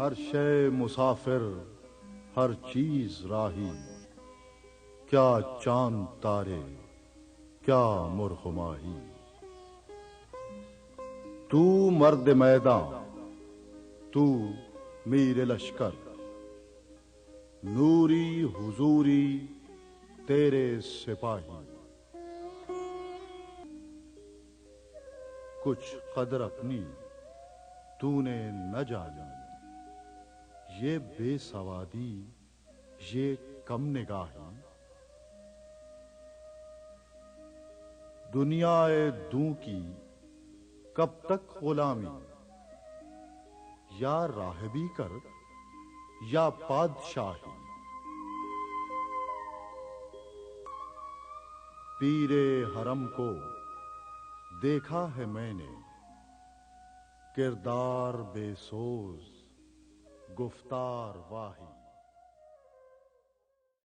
ہر شے مسافر ہر چیز راہی، کیا چاند تارے کیا مرغ ماہی۔ تو مرد میدان تو میر لشکر، نوری حضوری تیرے سپاہی۔ کچھ قدر اپنی تو نے نہ جانی، یہ بے سوادی یہ کم نگاہی۔ دنیا دوں کی کب تک غلامی، یا راہبی کر یا بادشاہی۔ پیر حرم کو دیکھا ہے میں نے، کردار بے سوز گفتار واہی۔